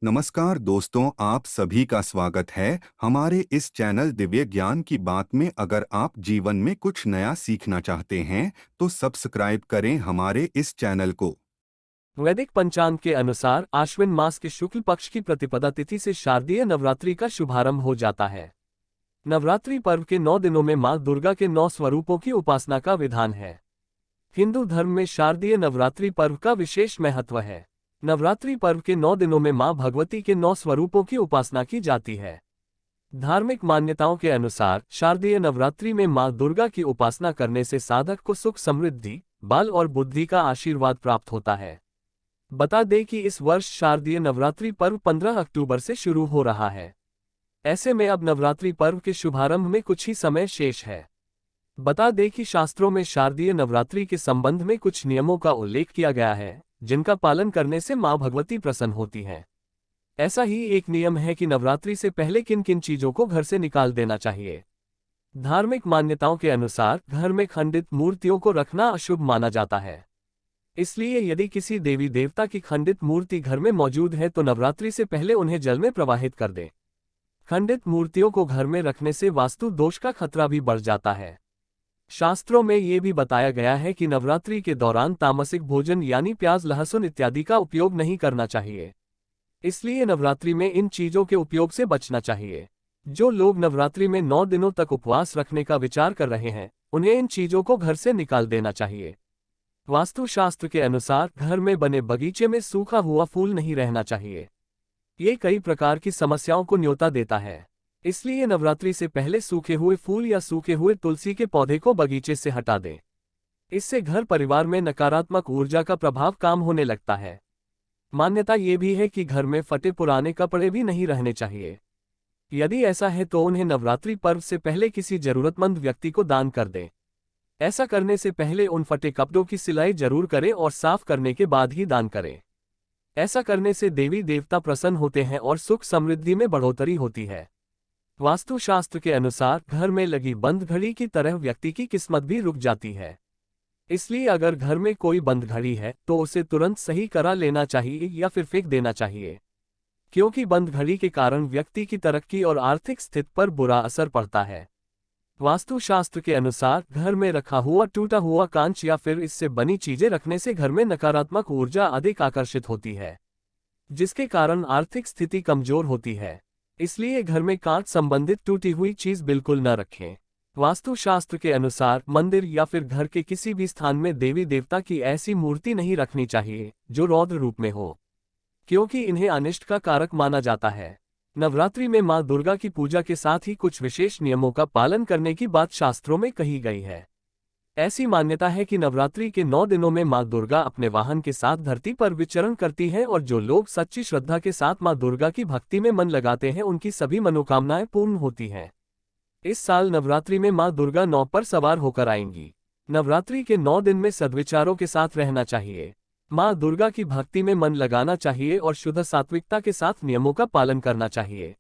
नमस्कार दोस्तों, आप सभी का स्वागत है हमारे इस चैनल दिव्य ज्ञान की बात में। अगर आप जीवन में कुछ नया सीखना चाहते हैं तो सब्सक्राइब करें हमारे इस चैनल को। वैदिक पंचांग के अनुसार आश्विन मास के शुक्ल पक्ष की प्रतिपदा तिथि से शारदीय नवरात्रि का शुभारंभ हो जाता है। नवरात्रि पर्व के 9 दिनों में मां दुर्गा के 9 स्वरूपों की उपासना का विधान है। हिंदू धर्म में शारदीय नवरात्रि पर्व का विशेष महत्व है। नवरात्रि पर्व के 9 दिनों में मां भगवती के 9 स्वरूपों की उपासना की जाती है। धार्मिक मान्यताओं के अनुसार शारदीय नवरात्रि में मां दुर्गा की उपासना करने से साधक को सुख, समृद्धि, बल और बुद्धि का आशीर्वाद प्राप्त होता है। बता दें कि इस वर्ष शारदीय नवरात्रि पर्व 15 अक्टूबर से शुरू हो रहा है। ऐसे में अब नवरात्रि पर्व के शुभारंभ में कुछ ही समय शेष है। बता दें कि शास्त्रों में शारदीय नवरात्रि के संबंध में कुछ नियमों का उल्लेख किया गया है, जिनका पालन करने से मां भगवती प्रसन्न होती हैं। ऐसा ही एक नियम है कि नवरात्रि से पहले किन किन चीजों को घर से निकाल देना चाहिए। धार्मिक मान्यताओं के अनुसार घर में खंडित मूर्तियों को रखना अशुभ माना जाता है। इसलिए यदि किसी देवी देवता की खंडित मूर्ति घर में मौजूद है तो नवरात्रि से पहले उन्हें जल में प्रवाहित कर दें। खंडित मूर्तियों को घर में रखने से वास्तु दोष का खतरा भी बढ़ जाता है। शास्त्रों में ये भी बताया गया है कि नवरात्रि के दौरान तामसिक भोजन यानी प्याज, लहसुन इत्यादि का उपयोग नहीं करना चाहिए। इसलिए नवरात्रि में इन चीजों के उपयोग से बचना चाहिए। जो लोग नवरात्रि में 9 दिनों तक उपवास रखने का विचार कर रहे हैं, उन्हें इन चीजों को घर से निकाल देना चाहिए। वास्तुशास्त्र के अनुसार घर में बने बगीचे में सूखा हुआ फूल नहीं रहना चाहिए। ये कई प्रकार की समस्याओं को न्योता देता है। इसलिए नवरात्रि से पहले सूखे हुए फूल या सूखे हुए तुलसी के पौधे को बगीचे से हटा दें। इससे घर परिवार में नकारात्मक ऊर्जा का प्रभाव कम होने लगता है। मान्यता ये भी है कि घर में फटे पुराने कपड़े भी नहीं रहने चाहिए। यदि ऐसा है तो उन्हें नवरात्रि पर्व से पहले किसी जरूरतमंद व्यक्ति को दान कर दें। ऐसा करने से पहले उन फटे कपड़ों की सिलाई जरूर करें और साफ करने के बाद ही दान करें। ऐसा करने से देवी देवता प्रसन्न होते हैं और सुख समृद्धि में बढ़ोतरी होती है। वास्तुशास्त्र के अनुसार घर में लगी बंद घड़ी की तरह व्यक्ति की किस्मत भी रुक जाती है। इसलिए अगर घर में कोई बंद घड़ी है तो उसे तुरंत सही करा लेना चाहिए या फिर फेंक देना चाहिए, क्योंकि बंद घड़ी के कारण व्यक्ति की तरक्की और आर्थिक स्थिति पर बुरा असर पड़ता है। वास्तुशास्त्र के अनुसार घर में रखा हुआ टूटा हुआ कांच या फिर इससे बनी चीजें रखने से घर में नकारात्मक ऊर्जा अधिक आकर्षित होती है, जिसके कारण आर्थिक स्थिति कमजोर होती है। इसलिए घर में कांच संबंधित टूटी हुई चीज बिल्कुल न रखें। वास्तुशास्त्र के अनुसार मंदिर या फिर घर के किसी भी स्थान में देवी देवता की ऐसी मूर्ति नहीं रखनी चाहिए जो रौद्र रूप में हो, क्योंकि इन्हें अनिष्ट का कारक माना जाता है। नवरात्रि में मां दुर्गा की पूजा के साथ ही कुछ विशेष नियमों का पालन करने की बात शास्त्रों में कही गई है। ऐसी मान्यता है कि नवरात्रि के 9 दिनों में मां दुर्गा अपने वाहन के साथ धरती पर विचरण करती हैं और जो लोग सच्ची श्रद्धा के साथ मां दुर्गा की भक्ति में मन लगाते हैं उनकी सभी मनोकामनाएं पूर्ण होती हैं। इस साल नवरात्रि में मां दुर्गा 9 पर सवार होकर आएंगी। नवरात्रि के 9 दिन में सद्विचारों के साथ रहना चाहिए। मां दुर्गा की भक्ति में मन लगाना चाहिए और शुद्ध सात्विकता के साथ नियमों का पालन करना चाहिए।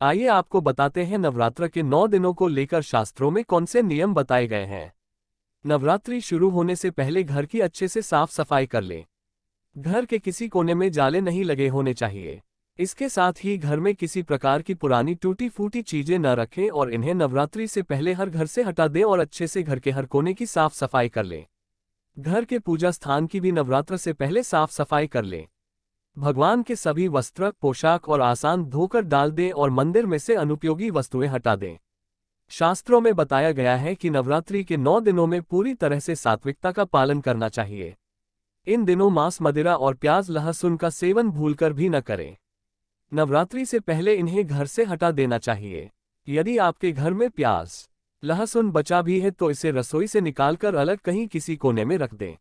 आइए आपको बताते हैं नवरात्र के 9 दिनों को लेकर शास्त्रों में कौन से नियम बताए गए हैं। नवरात्रि शुरू होने से पहले घर की अच्छे से साफ सफाई कर लें। घर के किसी कोने में जाले नहीं लगे होने चाहिए। इसके साथ ही घर में किसी प्रकार की पुरानी टूटी फूटी चीजें न रखें और इन्हें नवरात्रि से पहले हर घर से हटा दें और अच्छे से घर के हर कोने की साफ सफाई कर लें। घर के पूजा स्थान की भी नवरात्र से पहले साफ सफाई कर लें। भगवान के सभी वस्त्र, पोशाक और आसन धोकर डाल दें और मंदिर में से अनुपयोगी वस्तुएं हटा दें। शास्त्रों में बताया गया है कि नवरात्रि के 9 दिनों में पूरी तरह से सात्विकता का पालन करना चाहिए। इन दिनों मांस, मदिरा और प्याज, लहसुन का सेवन भूलकर भी न करें। नवरात्रि से पहले इन्हें घर से हटा देना चाहिए। यदि आपके घर में प्याज, लहसुन बचा भी है तो इसे रसोई से निकालकर अलग कहीं किसी कोने में रख दें।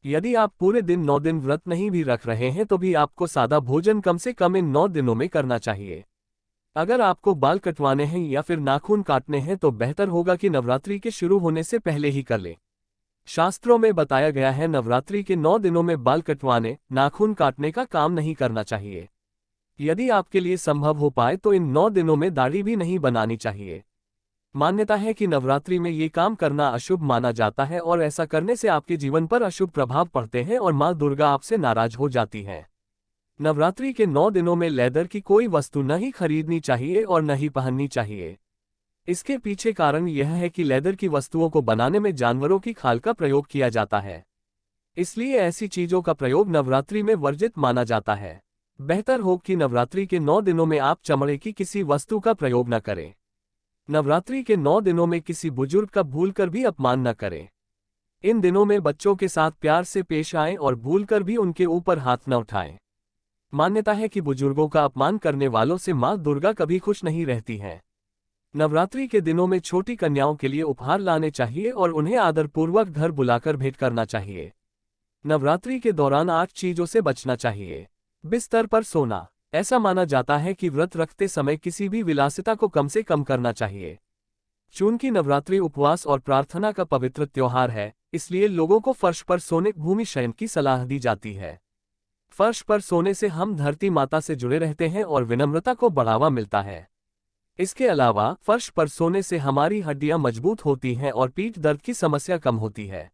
यदि आप पूरे दिन 9 दिन व्रत नहीं भी रख रहे हैं तो भी आपको सादा भोजन कम से कम इन 9 दिनों में करना चाहिए। अगर आपको बाल कटवाने हैं या फिर नाखून काटने हैं तो बेहतर होगा कि नवरात्रि के शुरू होने से पहले ही कर लें। शास्त्रों में बताया गया है नवरात्रि के 9 दिनों में बाल कटवाने, नाखून काटने का काम नहीं करना चाहिए। यदि आपके लिए संभव हो पाए तो इन 9 दिनों में दाढ़ी भी नहीं बनानी चाहिए। मान्यता है कि नवरात्रि में ये काम करना अशुभ माना जाता है और ऐसा करने से आपके जीवन पर अशुभ प्रभाव पड़ते हैं और मां दुर्गा आपसे नाराज हो जाती हैं। नवरात्रि के 9 दिनों में लेदर की कोई वस्तु न ही खरीदनी चाहिए और न ही पहननी चाहिए। इसके पीछे कारण यह है कि लेदर की वस्तुओं को बनाने में जानवरों की खाल का प्रयोग किया जाता है। इसलिए ऐसी चीजों का प्रयोग नवरात्रि में वर्जित माना जाता है। बेहतर हो कि नवरात्रि के 9 दिनों में आप चमड़े की किसी वस्तु का प्रयोग न करें। नवरात्रि के 9 दिनों में किसी बुजुर्ग का भूलकर भी अपमान न करें। इन दिनों में बच्चों के साथ प्यार से पेश आएं और भूलकर भी उनके ऊपर हाथ न उठाएं। मान्यता है कि बुजुर्गों का अपमान करने वालों से मां दुर्गा कभी खुश नहीं रहती हैं। नवरात्रि के दिनों में छोटी कन्याओं के लिए उपहार लाने चाहिए और उन्हें आदरपूर्वक घर बुलाकर भेंट करना चाहिए। नवरात्रि के दौरान 8 चीजों से बचना चाहिए। बिस्तर पर सोना। ऐसा माना जाता है कि व्रत रखते समय किसी भी विलासिता को कम से कम करना चाहिए। चूंकि नवरात्रि उपवास और प्रार्थना का पवित्र त्योहार है, इसलिए लोगों को फर्श पर सोने भूमि शयन की सलाह दी जाती है। फर्श पर सोने से हम धरती माता से जुड़े रहते हैं और विनम्रता को बढ़ावा मिलता है। इसके अलावा फर्श पर सोने से हमारी हड्डियां मजबूत होती हैं और पीठ दर्द की समस्या कम होती है।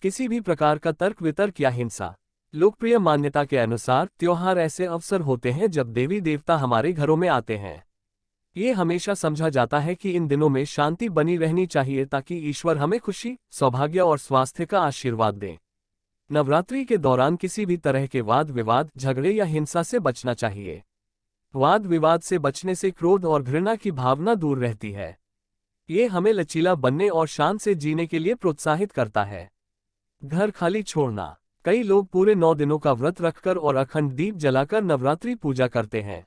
किसी भी प्रकार का तर्क वितर्क या हिंसा। लोकप्रिय मान्यता के अनुसार त्योहार ऐसे अवसर होते हैं जब देवी देवता हमारे घरों में आते हैं। ये हमेशा समझा जाता है कि इन दिनों में शांति बनी रहनी चाहिए ताकि ईश्वर हमें खुशी, सौभाग्य और स्वास्थ्य का आशीर्वाद दें। नवरात्रि के दौरान किसी भी तरह के वाद विवाद, झगड़े या हिंसा से बचना चाहिए। वाद विवाद से बचने से क्रोध और घृणा की भावना दूर रहती है। ये हमें लचीला बनने और शांत से जीने के लिए प्रोत्साहित करता है। घर खाली छोड़ना। कई लोग पूरे 9 दिनों का व्रत रखकर और अखंड दीप जलाकर नवरात्रि पूजा करते हैं।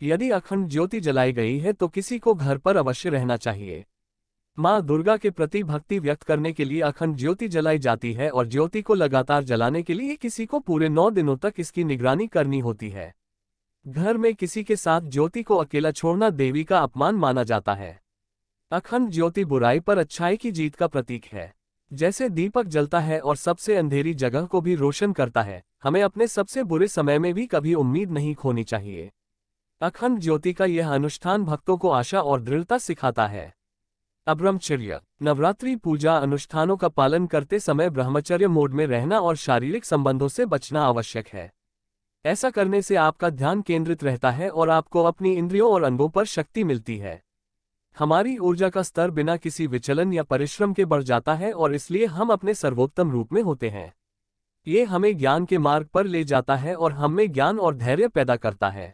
यदि अखंड ज्योति जलाई गई है तो किसी को घर पर अवश्य रहना चाहिए। मां दुर्गा के प्रति भक्ति व्यक्त करने के लिए अखंड ज्योति जलाई जाती है और ज्योति को लगातार जलाने के लिए किसी को पूरे 9 दिनों तक इसकी निगरानी करनी होती है। घर में किसी के साथ ज्योति को अकेला छोड़ना देवी का अपमान माना जाता है। अखंड ज्योति बुराई पर अच्छाई की जीत का प्रतीक है। जैसे दीपक जलता है और सबसे अंधेरी जगह को भी रोशन करता है, हमें अपने सबसे बुरे समय में भी कभी उम्मीद नहीं खोनी चाहिए। अखंड ज्योति का यह अनुष्ठान भक्तों को आशा और दृढ़ता सिखाता है। ब्रह्मचर्य। नवरात्रि पूजा अनुष्ठानों का पालन करते समय ब्रह्मचर्य मोड में रहना और शारीरिक संबंधों से बचना आवश्यक है। ऐसा करने से आपका ध्यान केंद्रित रहता है और आपको अपनी इंद्रियों और अंगों पर शक्ति मिलती है। हमारी ऊर्जा का स्तर बिना किसी विचलन या परिश्रम के बढ़ जाता है और इसलिए हम अपने सर्वोत्तम रूप में होते हैं। ये हमें ज्ञान के मार्ग पर ले जाता है और हमें ज्ञान और धैर्य पैदा करता है।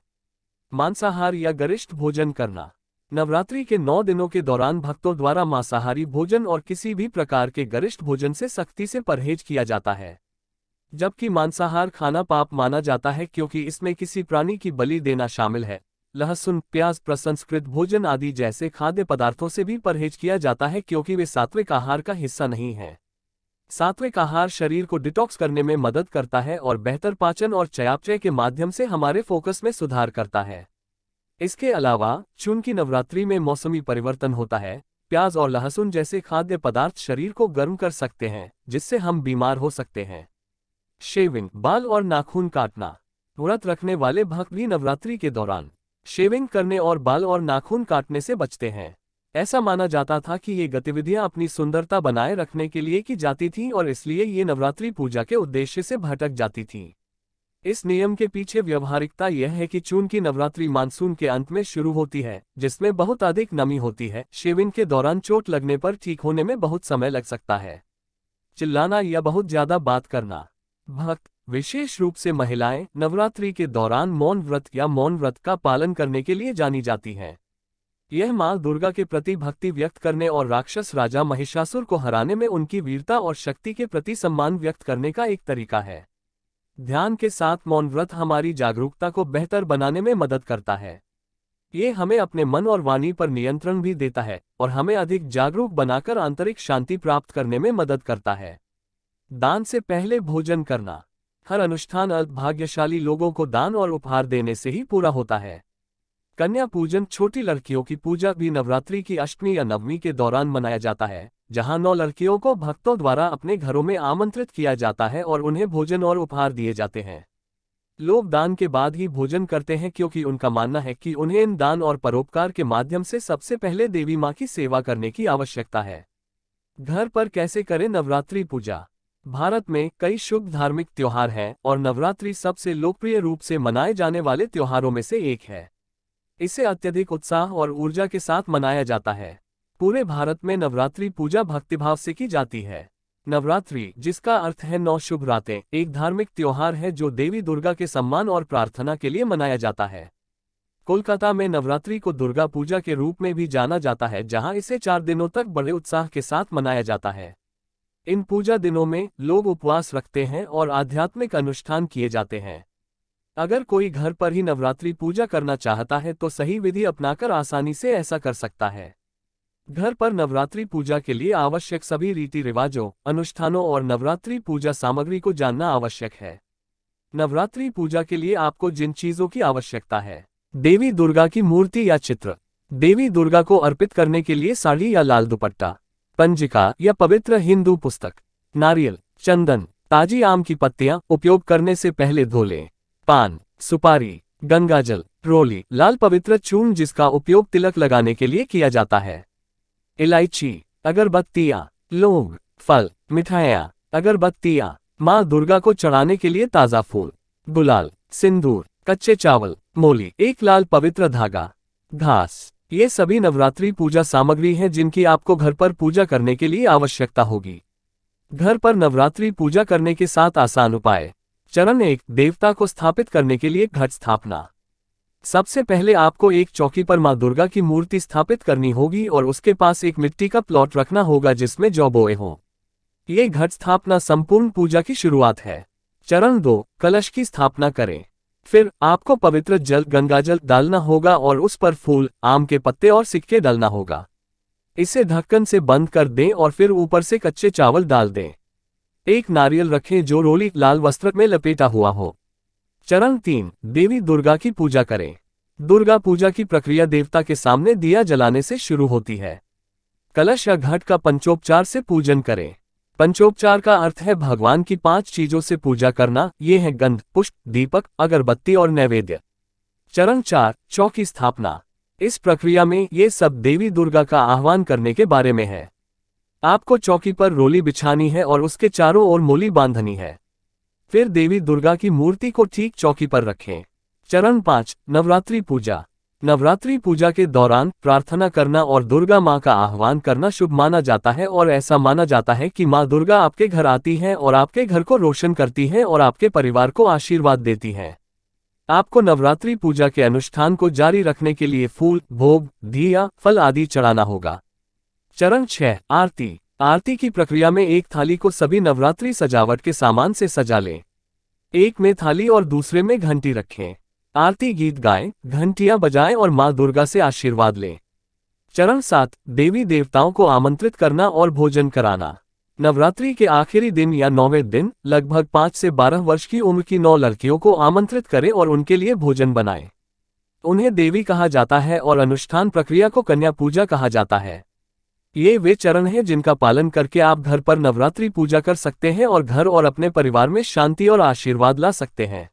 मांसाहार या गरिष्ठ भोजन करना। नवरात्रि के 9 दिनों के दौरान भक्तों द्वारा मांसाहारी भोजन और किसी भी प्रकार के गरिष्ठ भोजन से सख्ती से परहेज किया जाता है। जबकि मांसाहार खाना पाप माना जाता है क्योंकि इसमें किसी प्राणी की बलि देना शामिल है। लहसुन, प्याज, प्रसंस्कृत भोजन आदि जैसे खाद्य पदार्थों से भी परहेज किया जाता है क्योंकि वे सात्विक आहार का हिस्सा नहीं हैं। सात्विक आहार शरीर को डिटॉक्स करने में मदद करता है और बेहतर पाचन और चयापचय के माध्यम से हमारे फोकस में सुधार करता है। इसके अलावा चूंकि नवरात्रि में मौसमी परिवर्तन होता है, प्याज और लहसुन जैसे खाद्य पदार्थ शरीर को गर्म कर सकते हैं, जिससे हम बीमार हो सकते हैं। शेविंग। बाल और नाखून काटना। व्रत रखने वाले भक्त भी नवरात्रि के दौरान शेविंग करने और बाल और नाखून काटने से बचते हैं। ऐसा माना जाता था कि ये गतिविधियां अपनी सुंदरता बनाए रखने के लिए की जाती थीं और इसलिए ये नवरात्रि पूजा के उद्देश्य से भटक जाती थीं। इस नियम के पीछे व्यावहारिकता यह है कि चूंकि नवरात्रि मानसून के अंत में शुरू होती है, जिसमें बहुत अधिक नमी होती है, शेविंग के दौरान चोट लगने पर ठीक होने में बहुत समय लग सकता है। चिल्लाना या बहुत ज्यादा बात करना। भक्त, विशेष रूप से महिलाएं, नवरात्रि के दौरान मौन व्रत या मौन व्रत का पालन करने के लिए जानी जाती हैं। यह मां दुर्गा के प्रति भक्ति व्यक्त करने और राक्षस राजा महिषासुर को हराने में उनकी वीरता और शक्ति के प्रति सम्मान व्यक्त करने का एक तरीका है। ध्यान के साथ मौन व्रत हमारी जागरूकता को बेहतर बनाने में मदद करता है। ये हमें अपने मन और वाणी पर नियंत्रण भी देता है और हमें अधिक जागरूक बनाकर आंतरिक शांति प्राप्त करने में मदद करता है। दान से पहले भोजन करना। हर अनुष्ठान अल्पभाग्यशाली लोगों को दान और उपहार देने से ही पूरा होता है। कन्या पूजन, छोटी लड़कियों की पूजा भी नवरात्रि की अष्टमी या नवमी के दौरान मनाया जाता है, जहां 9 लड़कियों को भक्तों द्वारा अपने घरों में आमंत्रित किया जाता है और उन्हें भोजन और उपहार दिए जाते हैं। लोग दान के बाद ही भोजन करते हैं क्योंकि उनका मानना है कि उन्हें इन दान और परोपकार के माध्यम से सबसे पहले देवी मां की सेवा करने की आवश्यकता है। घर पर कैसे करें नवरात्रि पूजा? भारत में कई शुभ धार्मिक त्योहार हैं और नवरात्रि सबसे लोकप्रिय रूप से मनाए जाने वाले त्योहारों में से एक है। इसे अत्यधिक उत्साह और ऊर्जा के साथ मनाया जाता है। पूरे भारत में नवरात्रि पूजा भक्तिभाव से की जाती है। नवरात्रि, जिसका अर्थ है 9 शुभ रातें, एक धार्मिक त्योहार है जो देवी दुर्गा के सम्मान और प्रार्थना के लिए मनाया जाता है। कोलकाता में नवरात्रि को दुर्गा पूजा के रूप में भी जाना जाता है, जहां इसे 4 दिनों तक बड़े उत्साह के साथ मनाया जाता है। इन पूजा दिनों में लोग उपवास रखते हैं और आध्यात्मिक अनुष्ठान किए जाते हैं। अगर कोई घर पर ही नवरात्रि पूजा करना चाहता है तो सही विधि अपनाकर आसानी से ऐसा कर सकता है। घर पर नवरात्रि पूजा के लिए आवश्यक सभी रीति रिवाजों, अनुष्ठानों और नवरात्रि पूजा सामग्री को जानना आवश्यक है। नवरात्रि पूजा के लिए आपको जिन चीजों की आवश्यकता है: देवी दुर्गा की मूर्ति या चित्र, देवी दुर्गा को अर्पित करने के लिए साड़ी या लाल दुपट्टा, पंजिका या पवित्र हिंदू पुस्तक, नारियल, चंदन, ताजी आम की पत्तियां उपयोग करने से पहले धो लें, पान, सुपारी, गंगाजल, रोली, लाल पवित्र चूर्ण जिसका उपयोग तिलक लगाने के लिए किया जाता है, इलायची, अगरबत्तियां, लौंग, फल, मिठाइयां, अगरबत्तियां, माँ दुर्गा को चढ़ाने के लिए ताजा फूल, गुलाल, सिंदूर, कच्चे चावल, मोली, एक लाल पवित्र धागा, घास, ये सभी नवरात्रि पूजा सामग्री हैं जिनकी आपको घर पर पूजा करने के लिए आवश्यकता होगी। घर पर नवरात्रि पूजा करने के 7 आसान उपाय। चरण 1, देवता को स्थापित करने के लिए घट स्थापना। सबसे पहले आपको एक चौकी पर माँ दुर्गा की मूर्ति स्थापित करनी होगी और उसके पास एक मिट्टी का प्लॉट रखना होगा जिसमें जौ बोए हों। ये घट स्थापना संपूर्ण पूजा की शुरुआत है। चरण 2, कलश की स्थापना करें। फिर आपको पवित्र जल गंगाजल डालना होगा और उस पर फूल, आम के पत्ते और सिक्के डालना होगा। इसे ढक्कन से बंद कर दें और फिर ऊपर से कच्चे चावल डाल दें। एक नारियल रखें जो रोली लाल वस्त्र में लपेटा हुआ हो। चरण 3, देवी दुर्गा की पूजा करें। दुर्गा पूजा की प्रक्रिया देवता के सामने दिया जलाने से शुरू होती है। कलश या घट का पंचोपचार से पूजन करें। पंचोपचार का अर्थ है भगवान की 5 चीजों से पूजा करना। ये है गंध, पुष्प, दीपक, अगरबत्ती और नैवेद्य। चरण 4, चौकी स्थापना। इस प्रक्रिया में ये सब देवी दुर्गा का आह्वान करने के बारे में है। आपको चौकी पर रोली बिछानी है और उसके चारों ओर मोली बांधनी है। फिर देवी दुर्गा की मूर्ति को ठीक चौकी पर रखें। चरण 5, नवरात्रि पूजा। नवरात्रि पूजा के दौरान प्रार्थना करना और दुर्गा माँ का आह्वान करना शुभ माना जाता है और ऐसा माना जाता है कि माँ दुर्गा आपके घर आती हैं और आपके घर को रोशन करती हैं और आपके परिवार को आशीर्वाद देती हैं। आपको नवरात्रि पूजा के अनुष्ठान को जारी रखने के लिए फूल, भोग, दिया, फल आदि चढ़ाना होगा। चरण 6, आरती। आरती की प्रक्रिया में एक थाली को सभी नवरात्रि सजावट के सामान से सजा लें। एक में थाली और दूसरे में घंटी रखें। आरती गीत गाएं, घंटियां बजाएं और मां दुर्गा से आशीर्वाद लें। चरण 7, देवी देवताओं को आमंत्रित करना और भोजन कराना। नवरात्रि के आखिरी दिन या 9वें दिन लगभग 5 से 12 वर्ष की उम्र की 9 लड़कियों को आमंत्रित करें और उनके लिए भोजन बनाएं। उन्हें देवी कहा जाता है और अनुष्ठान प्रक्रिया को कन्या पूजा कहा जाता है। ये वे चरण हैं जिनका पालन करके आप घर पर नवरात्रि पूजा कर सकते हैं और घर और अपने परिवार में शांति और आशीर्वाद ला सकते हैं।